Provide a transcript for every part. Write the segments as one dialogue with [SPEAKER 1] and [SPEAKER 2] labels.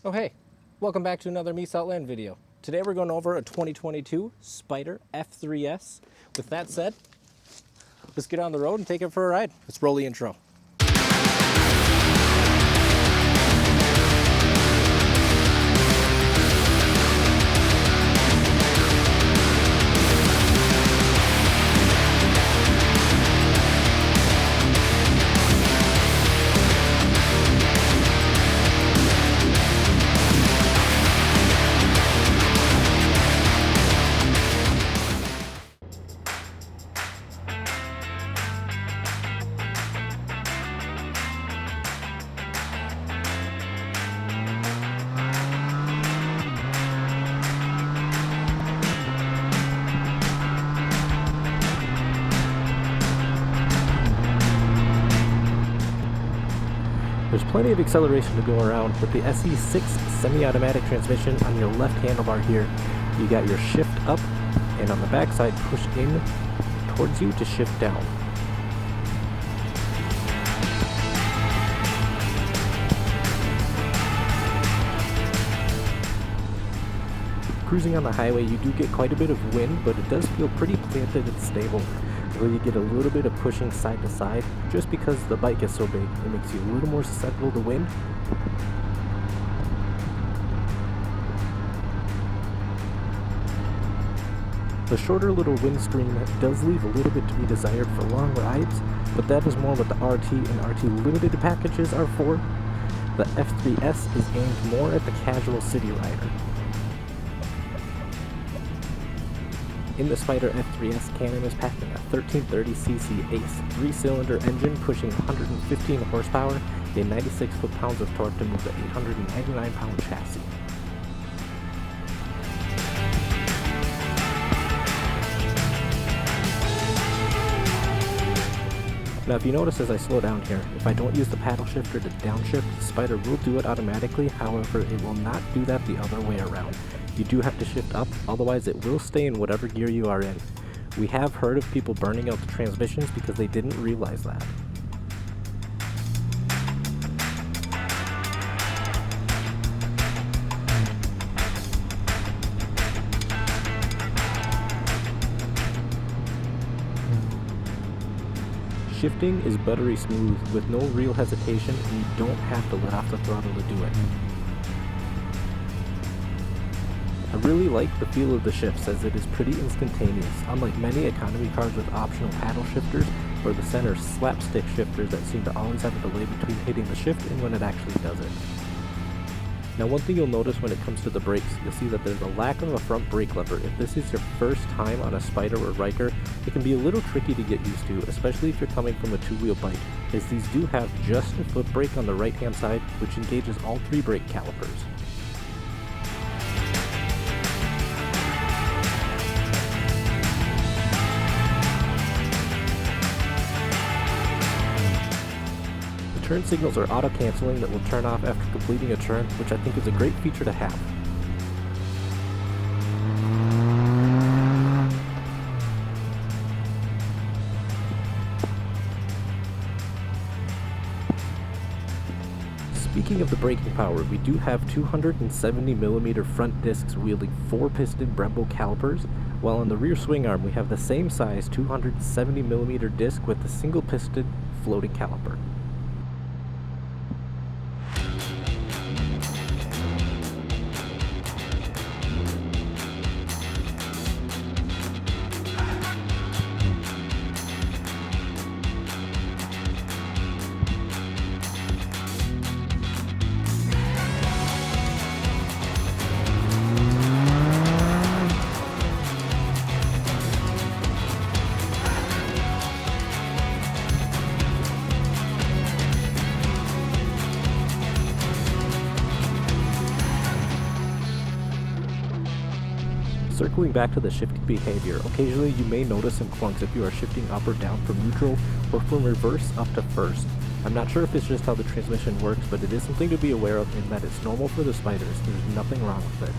[SPEAKER 1] Oh hey, welcome back to another Meese Outland video. Today we're going over a 2022 Spyder F3-S. With that said, let's get on the road and take it for a ride. Let's roll the intro. There's plenty of acceleration to go around. With the SE6 semi-automatic transmission on your left handlebar here, you got your shift up, and on the backside push in towards you to shift down. Cruising on the highway, you do get quite a bit of wind, but it does feel pretty planted and stable. Where you get a little bit of pushing side to side, just because the bike is so big, it makes you a little more susceptible to wind. The shorter little windscreen does leave a little bit to be desired for long rides, but that is more what the RT and RT Limited packages are for. The F3-S is aimed more at the casual city rider. In the Spyder F3-S, Can-Am is packing a 1330cc Ace 3-cylinder engine pushing 115 horsepower and 96 foot-pounds of torque to move the 899-pound chassis. Now if you notice as I slow down here, if I don't use the paddle shifter to downshift, the Spyder will do it automatically, however it will not do that the other way around. You do have to shift up, otherwise it will stay in whatever gear you are in. We have heard of people burning out the transmissions because they didn't realize that. Shifting is buttery smooth with no real hesitation, and you don't have to let off the throttle to do it. I really like the feel of the shifts as it is pretty instantaneous, unlike many economy cars with optional paddle shifters or the center slapstick shifters that seem to always have a delay between hitting the shift and when it actually does it. Now one thing you'll notice when it comes to the brakes, you'll see that there's a lack of a front brake lever. If this is your first time on a Spyder or Ryker, it can be a little tricky to get used to, especially if you're coming from a two-wheel bike, as these do have just a foot brake on the right hand side, which engages all three brake calipers. Turn signals are auto-canceling that will turn off after completing a turn, which I think is a great feature to have. Speaking of the braking power, we do have 270mm front discs wielding 4-piston Brembo calipers, while on the rear swing arm we have the same size 270mm disc with a single piston floating caliper. Circling back to the shifting behavior, occasionally you may notice some clunks if you are shifting up or down from neutral or from reverse up to first. I'm not sure if it's just how the transmission works, but it is something to be aware of in that it's normal for the Spyders. There's nothing wrong with it.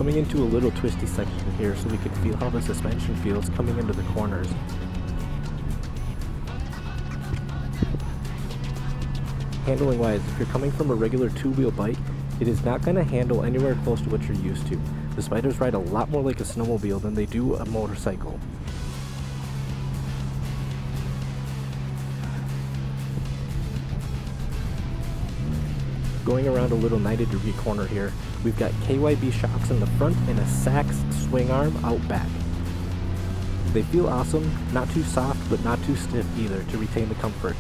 [SPEAKER 1] Coming into a little twisty section here so we can feel how the suspension feels coming into the corners. Handling wise, if you're coming from a regular two-wheel bike, it is not going to handle anywhere close to what you're used to. The Spyders ride a lot more like a snowmobile than they do a motorcycle. Going around a little 90-degree corner here, we've got KYB shocks in the front and a Sachs swing arm out back. They feel awesome, not too soft but not too stiff either to retain the comfort.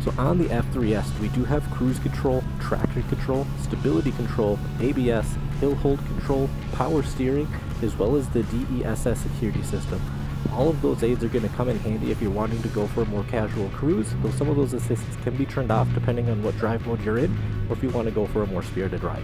[SPEAKER 1] So on the F3-S, we do have cruise control, traction control, stability control, ABS, hill hold control, power steering, as well as the DESS security system. All of those aids are going to come in handy if you're wanting to go for a more casual cruise, though some of those assists can be turned off depending on what drive mode you're in, or if you want to go for a more spirited ride.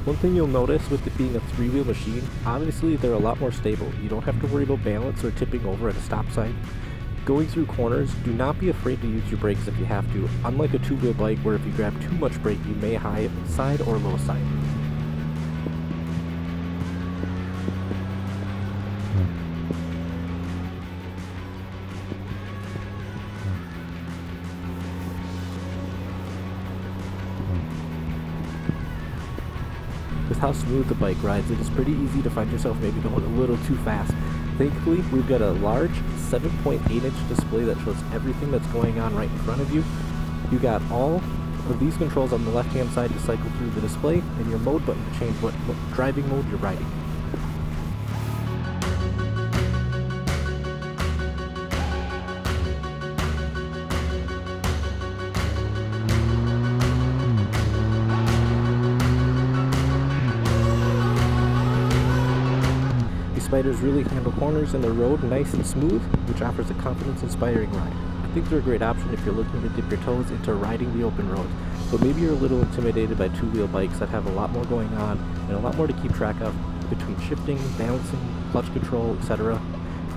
[SPEAKER 1] One thing you'll notice with it being a three-wheel machine, obviously they're a lot more stable. You don't have to worry about balance or tipping over at a stop sign. Going through corners, do not be afraid to use your brakes if you have to, unlike a two-wheel bike where if you grab too much brake you may high side or low side. With how smooth the bike rides, it is pretty easy to find yourself maybe going a little too fast. Thankfully, we've got a large 7.8-inch display that shows everything that's going on right in front of you. You got all of these controls on the left-hand side to cycle through the display, and your mode button to change what driving mode you're riding. Spyders really handle corners in the road nice and smooth, which offers a confidence-inspiring ride. I think they're a great option if you're looking to dip your toes into riding the open road, but maybe you're a little intimidated by two-wheel bikes that have a lot more going on and a lot more to keep track of between shifting, balancing, clutch control, etc.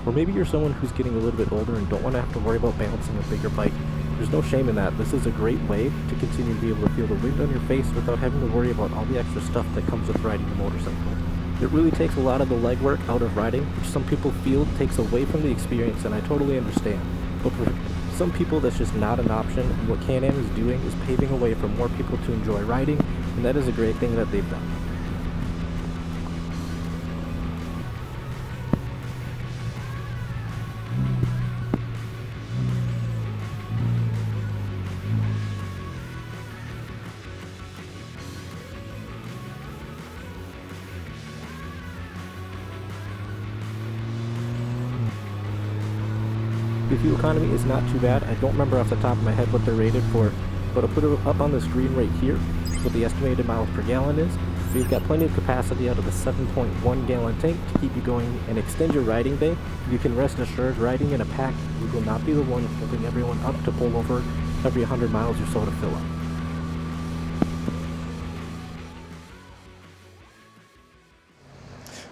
[SPEAKER 1] Or maybe you're someone who's getting a little bit older and don't want to have to worry about balancing a bigger bike. There's no shame in that. This is a great way to continue to be able to feel the wind on your face without having to worry about all the extra stuff that comes with riding a motorcycle. It really takes a lot of the legwork out of riding, which some people feel takes away from the experience, and I totally understand. But for some people that's just not an option, and what Can-Am is doing is paving a way for more people to enjoy riding, and that is a great thing that they've done. The fuel economy is not too bad. I don't remember off the top of my head what they're rated for, but I'll put it up on the screen right here, what the estimated miles per gallon is. We've got plenty of capacity out of the 7.1 gallon tank to keep you going and extend your riding day. You can rest assured riding in a pack, you will not be the one holding everyone up to pull over every 100 miles or so to fill up.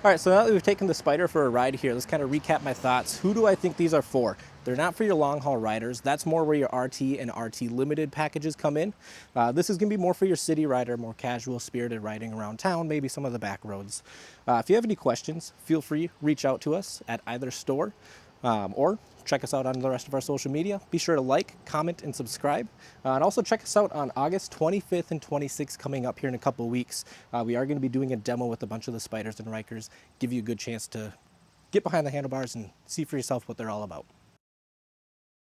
[SPEAKER 1] All right, so now that we've taken the Spyder for a ride here, let's kind of recap my thoughts. Who do I think these are for? They're not for your long haul riders. That's more where your RT and RT Limited packages come in. This is gonna be more for your city rider, more casual, spirited riding around town, maybe some of the back roads. If you have any questions, feel free, reach out to us at either store or check us out on the rest of our social media. Be sure to like, comment, and subscribe. And also check us out on August 25th and 26th coming up here in a couple weeks. We are going to be doing a demo with a bunch of the Spyders and Rykers, give you a good chance to get behind the handlebars and see for yourself what they're all about.